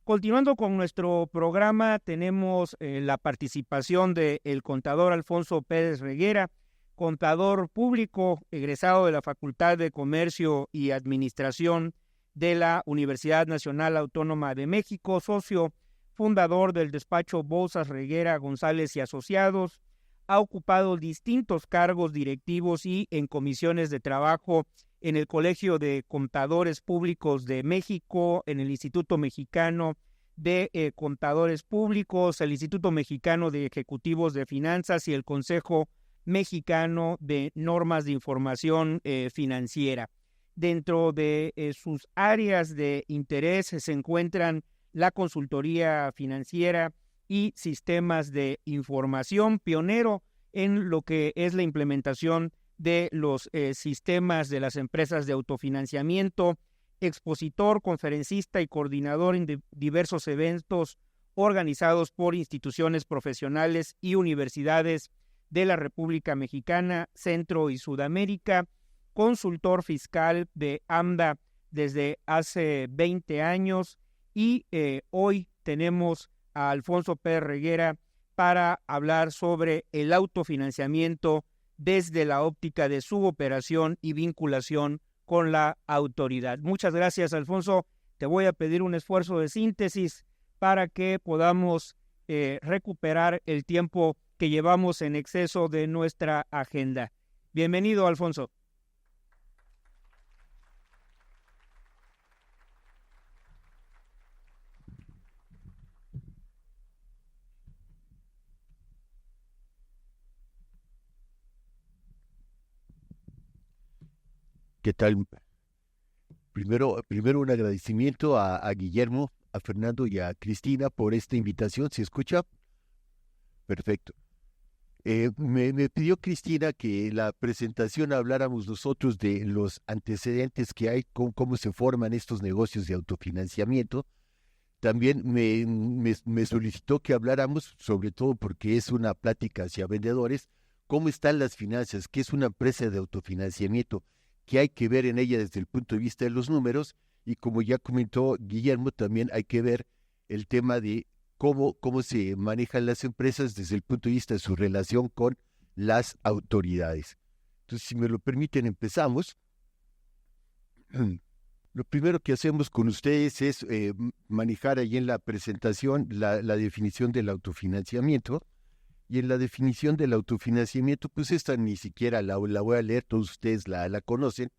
Continuando con nuestro programa, tenemos la participación del contador Alfonso Pérez Reguera, contador público egresado de la Facultad de Comercio y Administración de la Universidad Nacional Autónoma de México, socio fundador del despacho Bolsas Reguera González y Asociados. Ha ocupado distintos cargos directivos y en comisiones de trabajo en el Colegio de Contadores Públicos de México, en el Instituto Mexicano de Contadores Públicos, el Instituto Mexicano de Ejecutivos de Finanzas y el Consejo Mexicano de Normas de Información Financiera. Dentro de sus áreas de interés se encuentran la consultoría financiera y sistemas de información, pionero en lo que es la implementación de los sistemas de las empresas de autofinanciamiento, expositor, conferencista y coordinador en diversos eventos organizados por instituciones profesionales y universidades de la República Mexicana, Centro y Sudamérica, consultor fiscal de AMDA desde hace 20 años y hoy tenemos a Alfonso Pérez Reguera para hablar sobre el autofinanciamiento desde la óptica de su operación y vinculación con la autoridad. Muchas gracias, Alfonso. Te voy a pedir un esfuerzo de síntesis para que podamos recuperar el tiempo que llevamos en exceso de nuestra agenda. Bienvenido, Alfonso. ¿Qué tal? Primero un agradecimiento a Guillermo, a Fernando y a Cristina por esta invitación. ¿Se escucha? Perfecto. Me pidió Cristina que en la presentación habláramos nosotros de los antecedentes que hay, cómo se forman estos negocios de autofinanciamiento. También me solicitó que habláramos, sobre todo porque es una plática hacia vendedores, cómo están las finanzas, qué es una empresa de autofinanciamiento, que hay que ver en ella desde el punto de vista de los números, y como ya comentó Guillermo, también hay que ver el tema de cómo se manejan las empresas desde el punto de vista de su relación con las autoridades. Entonces, si me lo permiten, empezamos. Lo primero que hacemos con ustedes es manejar ahí en la presentación la definición del autofinanciamiento. Y en la definición del autofinanciamiento, pues esta ni siquiera la voy a leer, todos ustedes la conocen.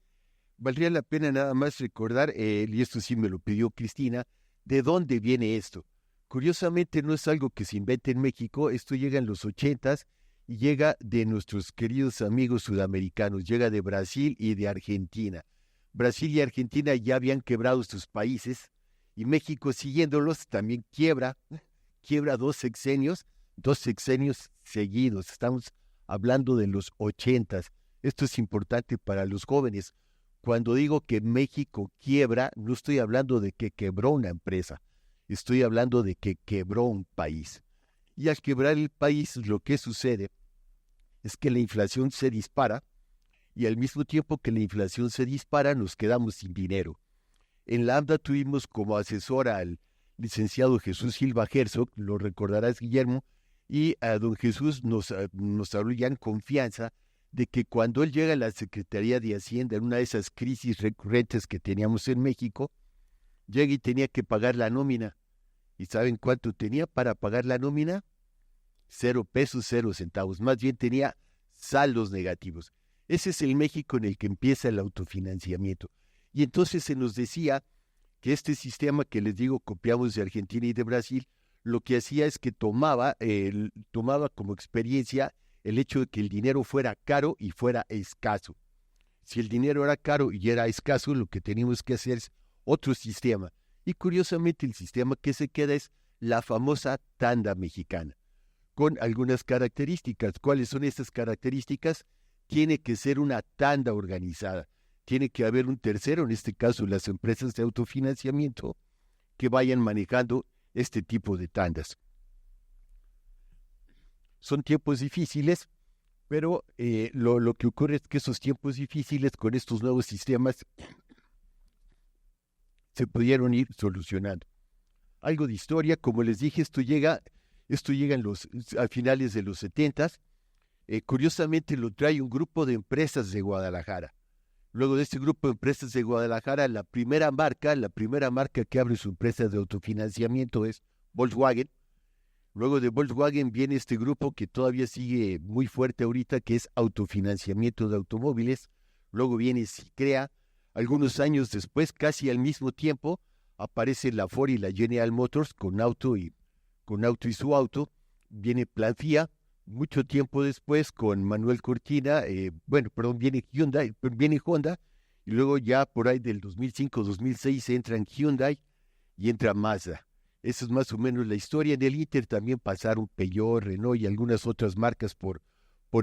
Valdría la pena nada más recordar, y esto sí me lo pidió Cristina, de dónde viene esto. Curiosamente no es algo que se invente en México, esto llega en los 80s y llega de nuestros queridos amigos sudamericanos, llega de Brasil y de Argentina. Brasil y Argentina ya habían quebrado sus países y México, siguiéndolos, también quiebra dos sexenios seguidos. Estamos hablando de los 80s. Esto es importante para los jóvenes. Cuando digo que México quiebra, no estoy hablando de que quebró una empresa, estoy hablando de que quebró un país. Y al quebrar el país, lo que sucede es que la inflación se dispara, y al mismo tiempo que la inflación se dispara, nos quedamos sin dinero. En la AMDA tuvimos como asesor al licenciado Jesús Silva Herzog, lo recordarás, Guillermo, y a don Jesús nos habló ya en confianza de que cuando él llega a la Secretaría de Hacienda, en una de esas crisis recurrentes que teníamos en México, llega y tenía que pagar la nómina. ¿Y saben cuánto tenía para pagar la nómina? 0 pesos, 0 centavos. Más bien tenía saldos negativos. Ese es el México en el que empieza el autofinanciamiento. Y entonces se nos decía que este sistema que les digo copiamos de Argentina y de Brasil, lo que hacía es que tomaba como experiencia el hecho de que el dinero fuera caro y fuera escaso. Si el dinero era caro y era escaso, lo que teníamos que hacer es otro sistema. Y curiosamente el sistema que se queda es la famosa tanda mexicana, con algunas características. ¿Cuáles son estas características? Tiene que ser una tanda organizada. Tiene que haber un tercero, en este caso las empresas de autofinanciamiento, que vayan manejando este tipo de tandas. Son tiempos difíciles, pero lo que ocurre es que esos tiempos difíciles con estos nuevos sistemas se pudieron ir solucionando. Algo de historia, como les dije, esto llega a finales de los 70s. Curiosamente lo trae un grupo de empresas de Guadalajara. Luego de este grupo de empresas de Guadalajara, la primera marca que abre su empresa de autofinanciamiento es Volkswagen. Luego de Volkswagen viene este grupo que todavía sigue muy fuerte ahorita, que es autofinanciamiento de automóviles. Luego viene Sicrea. Algunos años después, casi al mismo tiempo, aparece la Ford y la General Motors con auto y su auto. Viene Planfia. Mucho tiempo después, con Manuel Cortina, viene Honda, y luego ya por ahí del 2005-2006 entran Hyundai y entra Mazda. Esa es más o menos la historia. En el Inter también pasaron Peugeot, Renault y algunas otras marcas por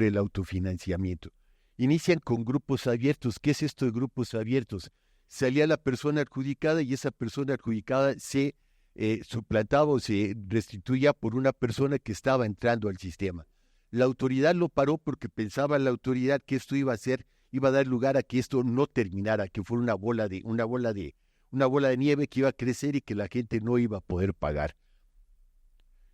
el autofinanciamiento. Inician con grupos abiertos. ¿Qué es esto de grupos abiertos? Salía la persona adjudicada y esa persona adjudicada se suplantaba o se restituía por una persona que estaba entrando al sistema. La autoridad lo paró porque pensaba la autoridad que esto iba a dar lugar a que esto no terminara, que fuera una bola de nieve que iba a crecer y que la gente no iba a poder pagar.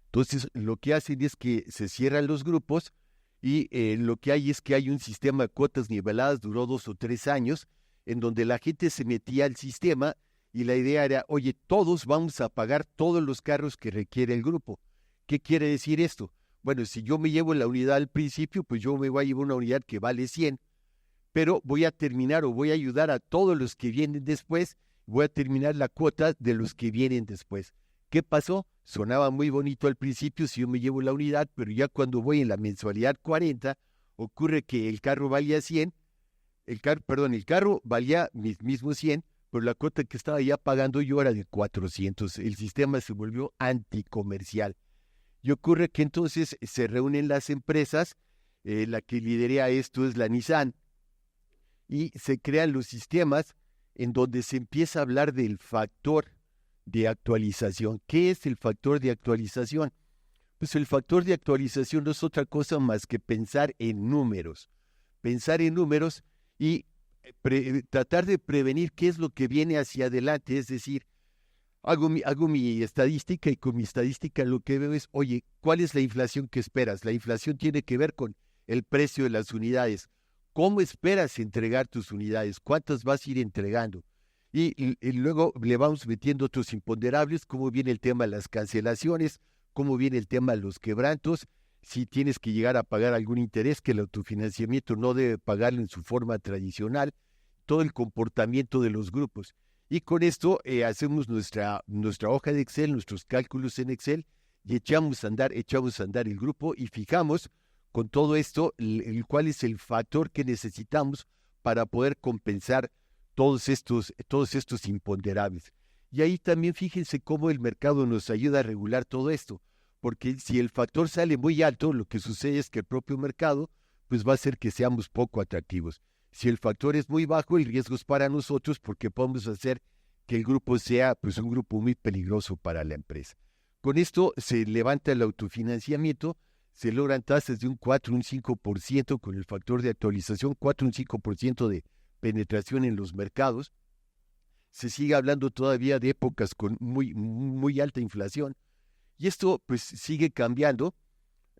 Entonces, lo que hacen es que se cierran los grupos y lo que hay es que hay un sistema de cuotas niveladas, duró 2 o 3 años, en donde la gente se metía al sistema y la idea era, oye, todos vamos a pagar todos los carros que requiere el grupo. ¿Qué quiere decir esto? Bueno, si yo me llevo la unidad al principio, pues yo me voy a llevar una unidad que vale 100, pero voy a terminar o voy a ayudar a todos los que vienen después, voy a terminar la cuota de los que vienen después. ¿Qué pasó? Sonaba muy bonito al principio si yo me llevo la unidad, pero ya cuando voy en la mensualidad 40, ocurre que el carro valía 100, el carro valía mis mismos 100, pero la cuota que estaba ya pagando yo era de 400. El sistema se volvió anticomercial. Y ocurre que entonces se reúnen las empresas, la que lidera esto es la Nissan, y se crean los sistemas en donde se empieza a hablar del factor de actualización. ¿Qué es el factor de actualización? Pues el factor de actualización no es otra cosa más que pensar en números y tratar de prevenir qué es lo que viene hacia adelante, es decir, hago mi estadística y con mi estadística lo que veo es, oye, ¿cuál es la inflación que esperas? La inflación tiene que ver con el precio de las unidades. ¿Cómo esperas entregar tus unidades? ¿Cuántas vas a ir entregando? Y luego le vamos metiendo otros imponderables, cómo viene el tema de las cancelaciones, cómo viene el tema de los quebrantos, si tienes que llegar a pagar algún interés que el autofinanciamiento no debe pagarlo en su forma tradicional, todo el comportamiento de los grupos. Y con esto hacemos nuestra hoja de Excel, nuestros cálculos en Excel, y echamos a andar el grupo y fijamos con todo esto cuál es el factor que necesitamos para poder compensar todos estos imponderables. Y ahí también fíjense cómo el mercado nos ayuda a regular todo esto, porque si el factor sale muy alto, lo que sucede es que el propio mercado pues va a hacer que seamos poco atractivos. Si el factor es muy bajo, el riesgo es para nosotros porque podemos hacer que el grupo sea pues un grupo muy peligroso para la empresa. Con esto se levanta el autofinanciamiento, se logran tasas de un 4, un 5% con el factor de actualización, 4, un 5% de penetración en los mercados. Se sigue hablando todavía de épocas con muy, muy alta inflación. Y esto pues sigue cambiando,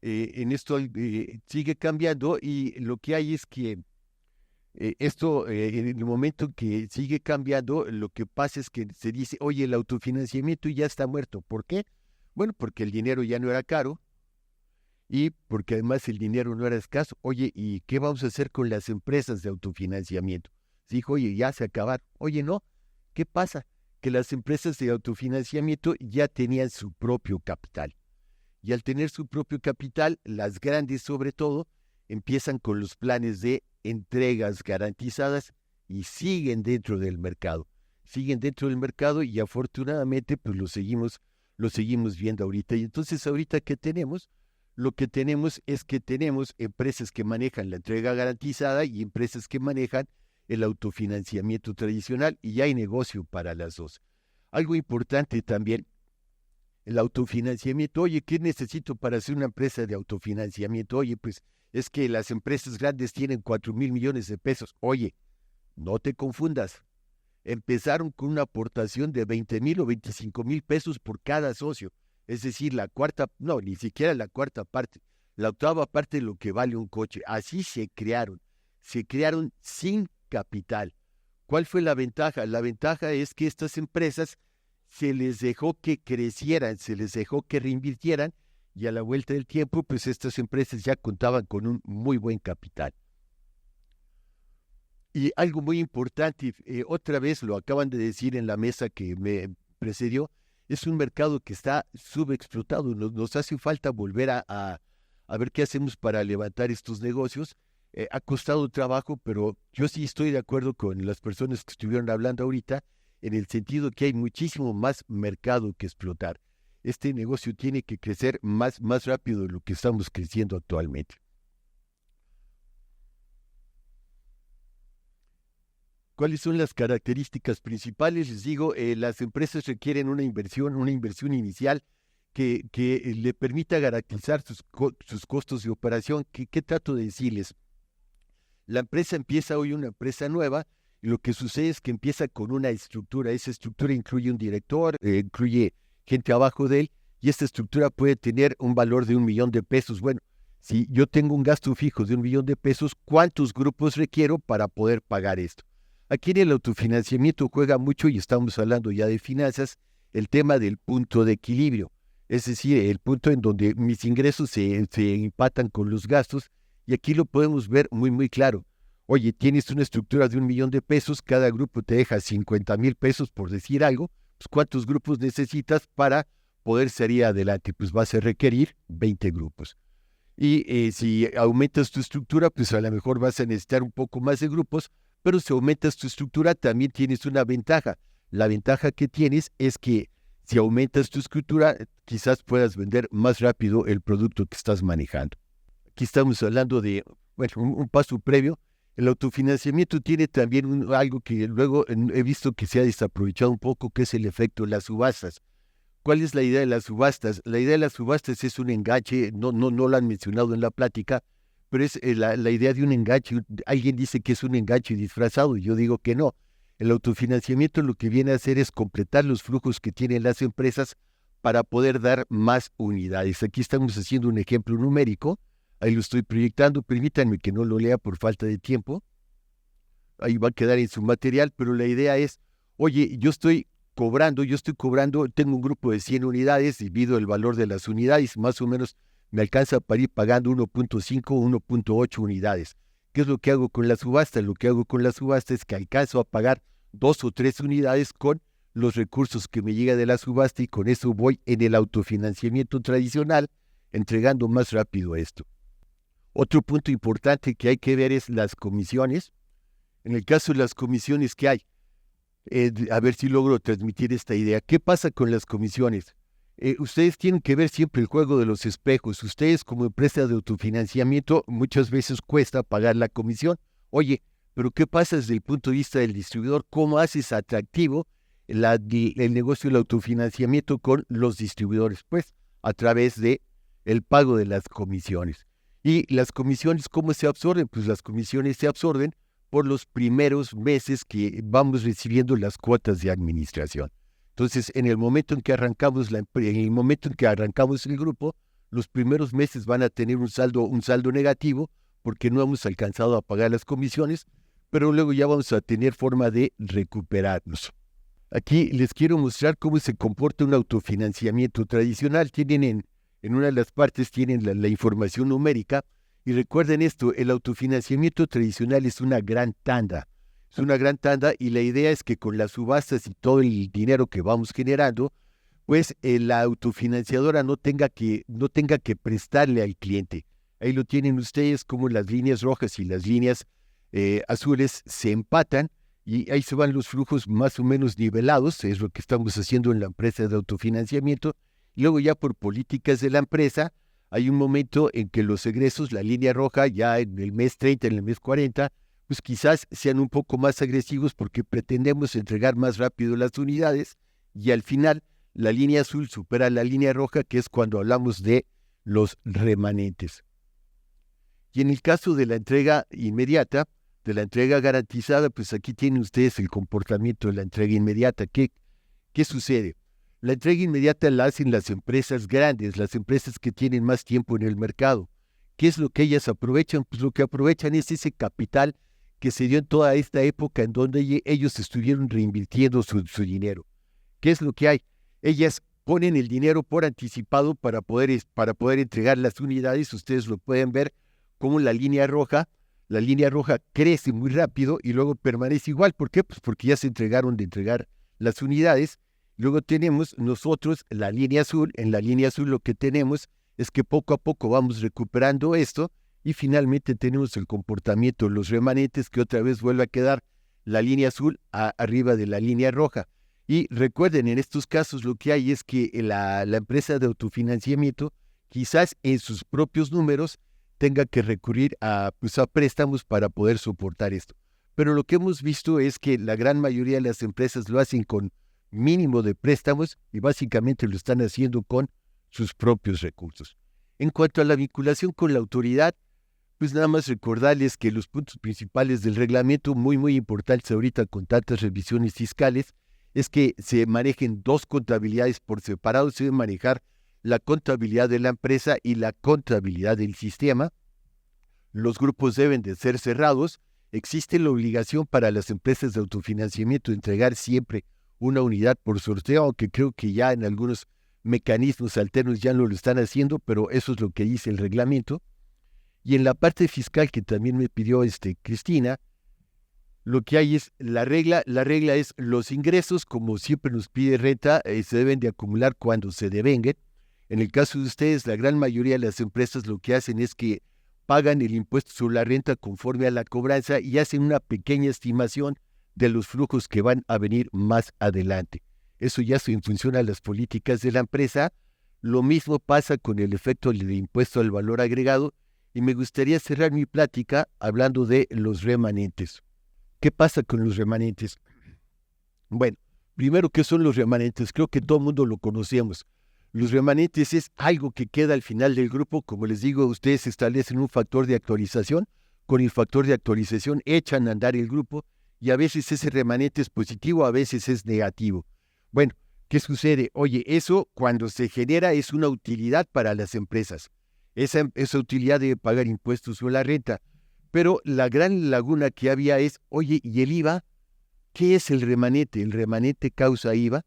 sigue cambiando y lo que hay es que en el momento que sigue cambiando, lo que pasa es que se dice, oye, el autofinanciamiento ya está muerto. ¿Por qué? Bueno, porque el dinero ya no era caro y porque además el dinero no era escaso. Oye, ¿y qué vamos a hacer con las empresas de autofinanciamiento? Se dijo, oye, ya se acabaron. Oye, no, ¿qué pasa? Que las empresas de autofinanciamiento ya tenían su propio capital. Y al tener su propio capital, las grandes sobre todo, empiezan con los planes de entregas garantizadas y siguen dentro del mercado. Siguen dentro del mercado y afortunadamente pues lo seguimos viendo ahorita. Y entonces ahorita ¿qué tenemos? Lo que tenemos es que tenemos empresas que manejan la entrega garantizada y empresas que manejan el autofinanciamiento tradicional y hay negocio para las dos. Algo importante también, el autofinanciamiento. Oye, ¿qué necesito para hacer una empresa de autofinanciamiento? Oye, pues es que las empresas grandes tienen 4,000 millones de pesos. Oye, no te confundas. empezaron con una aportación de 20,000 o 25,000 pesos por cada socio. Es decir, ni siquiera la cuarta parte, la octava parte de lo que vale un coche. Así se crearon sin capital. ¿Cuál fue la ventaja? La ventaja es que estas empresas se les dejó que crecieran, se les dejó que reinvirtieran, y a la vuelta del tiempo, pues estas empresas ya contaban con un muy buen capital. Y algo muy importante, otra vez lo acaban de decir en la mesa que me precedió, es un mercado que está subexplotado. Nos hace falta volver a ver qué hacemos para levantar estos negocios. Ha costado trabajo, pero yo sí estoy de acuerdo con las personas que estuvieron hablando ahorita, en el sentido que hay muchísimo más mercado que explotar. Este negocio tiene que crecer más rápido de lo que estamos creciendo actualmente. ¿Cuáles son las características principales? Les digo, las empresas requieren una inversión inicial que le permita garantizar sus costos de operación. ¿Qué trato de decirles? La empresa empieza hoy una empresa nueva, y lo que sucede es que empieza con una estructura. Esa estructura incluye un director, incluye gente abajo de él, y esta estructura puede tener un valor de 1 millón de pesos. Bueno, si yo tengo un gasto fijo de 1 millón de pesos, ¿cuántos grupos requiero para poder pagar esto? Aquí en el autofinanciamiento juega mucho, y estamos hablando ya de finanzas, el tema del punto de equilibrio. Es decir, el punto en donde mis ingresos se empatan con los gastos, y aquí lo podemos ver muy claro. Oye, tienes una estructura de 1 millón de pesos, cada grupo te deja 50,000 pesos, por decir algo. Pues, ¿cuántos grupos necesitas para poder salir adelante? Pues vas a requerir 20 grupos. Y si aumentas tu estructura, pues a lo mejor vas a necesitar un poco más de grupos, pero si aumentas tu estructura también tienes una ventaja. La ventaja que tienes es que si aumentas tu estructura, quizás puedas vender más rápido el producto que estás manejando. Aquí estamos hablando de un paso previo. El autofinanciamiento tiene también algo que luego he visto que se ha desaprovechado un poco, que es el efecto de las subastas. ¿Cuál es la idea de las subastas? La idea de las subastas es un enganche, no lo han mencionado en la plática, pero es la idea de un enganche. Alguien dice que es un enganche disfrazado, y yo digo que no. El autofinanciamiento lo que viene a hacer es completar los flujos que tienen las empresas para poder dar más unidades. Aquí estamos haciendo un ejemplo numérico. Ahí lo estoy proyectando, permítanme que no lo lea por falta de tiempo. Ahí va a quedar en su material, pero la idea es, oye, yo estoy cobrando, tengo un grupo de 100 unidades, divido el valor de las unidades, más o menos me alcanza para ir pagando 1.5 o 1.8 unidades. ¿Qué es lo que hago con la subasta? Lo que hago con la subasta es que alcanzo a pagar 2 o 3 unidades con los recursos que me llega de la subasta, y con eso voy en el autofinanciamiento tradicional, entregando más rápido esto. Otro punto importante que hay que ver es las comisiones. En el caso de las comisiones que hay, a ver si logro transmitir esta idea. ¿Qué pasa con las comisiones? Ustedes tienen que ver siempre el juego de los espejos. Ustedes, como empresa de autofinanciamiento, muchas veces cuesta pagar la comisión. Oye, pero ¿qué pasa desde el punto de vista del distribuidor? ¿Cómo haces atractivo el negocio del autofinanciamiento con los distribuidores? Pues a través de el pago de las comisiones. Y las comisiones, ¿cómo se absorben? Pues las comisiones se absorben por los primeros meses que vamos recibiendo las cuotas de administración. Entonces, en el momento en que arrancamos el grupo, los primeros meses van a tener un saldo negativo, porque no hemos alcanzado a pagar las comisiones, pero luego ya vamos a tener forma de recuperarnos. Aquí les quiero mostrar cómo se comporta un autofinanciamiento tradicional. Tienen en una de las partes tienen la información numérica, y recuerden esto: el autofinanciamiento tradicional es una gran tanda. Y la idea es que con las subastas y todo el dinero que vamos generando, pues la autofinanciadora no tenga que prestarle al cliente. Ahí lo tienen ustedes, como las líneas rojas y las líneas azules se empatan, y ahí se van los flujos más o menos nivelados. Es lo que estamos haciendo en la empresa de autofinanciamiento. Y luego, ya por políticas de la empresa, hay un momento en que los egresos, la línea roja, ya en el mes 30, en el mes 40, pues quizás sean un poco más agresivos, porque pretendemos entregar más rápido las unidades, y al final la línea azul supera la línea roja, que es cuando hablamos de los remanentes. Y en el caso de la entrega inmediata, de la entrega garantizada, pues aquí tienen ustedes el comportamiento de la entrega inmediata. ¿Qué sucede? La entrega inmediata la hacen las empresas grandes, las empresas que tienen más tiempo en el mercado. ¿Qué es lo que ellas aprovechan? Pues lo que aprovechan es ese capital que se dio en toda esta época en donde ellos estuvieron reinvirtiendo su dinero. ¿Qué es lo que hay? Ellas ponen el dinero por anticipado para poder entregar las unidades. Ustedes lo pueden ver como la línea roja crece muy rápido y luego permanece igual. ¿Por qué? Pues porque ya se entregaron de entregar las unidades. Luego tenemos nosotros la línea azul. En la línea azul lo que tenemos es que poco a poco vamos recuperando esto y finalmente tenemos el comportamiento de los remanentes que otra vez vuelve a quedar la línea azul arriba de la línea roja. Y recuerden, en estos casos lo que hay es que la empresa de autofinanciamiento quizás en sus propios números tenga que recurrir a préstamos para poder soportar esto. Pero lo que hemos visto es que la gran mayoría de las empresas lo hacen con mínimo de préstamos y básicamente lo están haciendo con sus propios recursos. En cuanto a la vinculación con la autoridad, pues nada más recordarles que los puntos principales del reglamento, muy muy importantes ahorita con tantas revisiones fiscales, es que se manejen dos contabilidades por separado. Se debe manejar la contabilidad de la empresa y la contabilidad del sistema. Los grupos deben de ser cerrados. Existe la obligación para las empresas de autofinanciamiento de entregar siempre una unidad por sorteo, aunque creo que ya en algunos mecanismos alternos ya no lo están haciendo, pero eso es lo que dice el reglamento. Y en la parte fiscal que también me pidió Cristina, lo que hay es la regla es los ingresos, como siempre nos pide renta, se deben de acumular cuando se devenguen. En el caso de ustedes, la gran mayoría de las empresas lo que hacen es que pagan el impuesto sobre la renta conforme a la cobranza y hacen una pequeña estimación de los flujos que van a venir más adelante. Eso ya se funciona a las políticas de la empresa. Lo mismo pasa con el efecto del impuesto al valor agregado y me gustaría cerrar mi plática hablando de los remanentes. ¿Qué pasa con los remanentes? Bueno, primero, ¿qué son los remanentes? Creo que todo el mundo lo conocemos. Los remanentes es algo que queda al final del grupo. Como les digo, ustedes establecen un factor de actualización. Con el factor de actualización echan a andar el grupo y a veces ese remanente es positivo, a veces es negativo. Bueno, ¿qué sucede? Oye, eso cuando se genera es una utilidad para las empresas. Esa utilidad debe pagar impuestos sobre la renta. Pero la gran laguna que había es, oye, ¿y el IVA? ¿Qué es el remanente? El remanente causa IVA.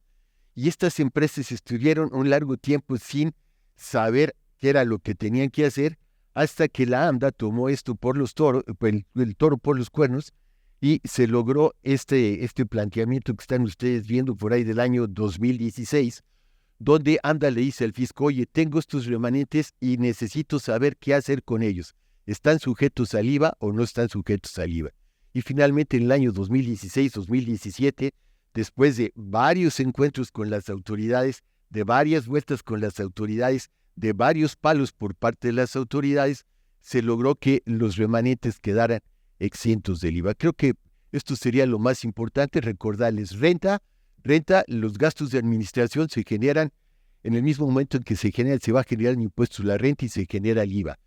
Y estas empresas estuvieron un largo tiempo sin saber qué era lo que tenían que hacer, hasta que la AMDA tomó esto por los toros, el toro por los cuernos, y se logró este planteamiento que están ustedes viendo por ahí del año 2016, donde AMDA le dice al fisco, oye, tengo estos remanentes y necesito saber qué hacer con ellos. ¿Están sujetos al IVA o no están sujetos al IVA? Y finalmente en el año 2016-2017, después de varios encuentros con las autoridades, de varias vueltas con las autoridades, de varios palos por parte de las autoridades, se logró que los remanentes quedaran exentos del IVA. Creo que esto sería lo más importante, recordarles renta, los gastos de administración se generan en el mismo momento en que se va a generar el impuesto a la renta y se genera el IVA.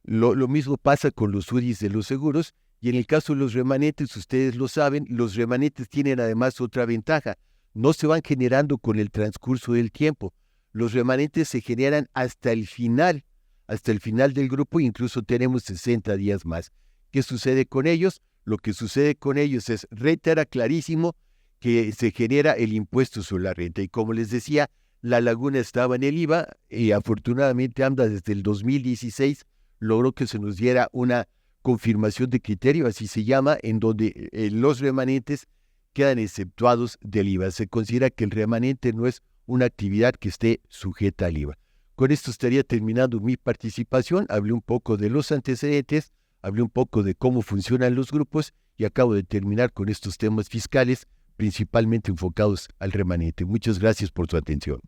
Lo mismo pasa con los UDIs de los seguros y en el caso de los remanentes, ustedes lo saben, los remanentes tienen además otra ventaja, no se van generando con el transcurso del tiempo. Los remanentes se generan hasta el final del grupo, incluso tenemos 60 días más. ¿Qué sucede con ellos? Lo que sucede con ellos es, renta era clarísimo que se genera el impuesto sobre la renta y como les decía, la laguna estaba en el IVA y afortunadamente AMDA desde el 2016 logró que se nos diera una confirmación de criterio, así se llama, en donde los remanentes quedan exceptuados del IVA. Se considera que el remanente no es una actividad que esté sujeta al IVA. Con esto estaría terminando mi participación. Hablé un poco de los antecedentes, hablé un poco de cómo funcionan los grupos y acabo de terminar con estos temas fiscales, principalmente enfocados al remanente. Muchas gracias por su atención.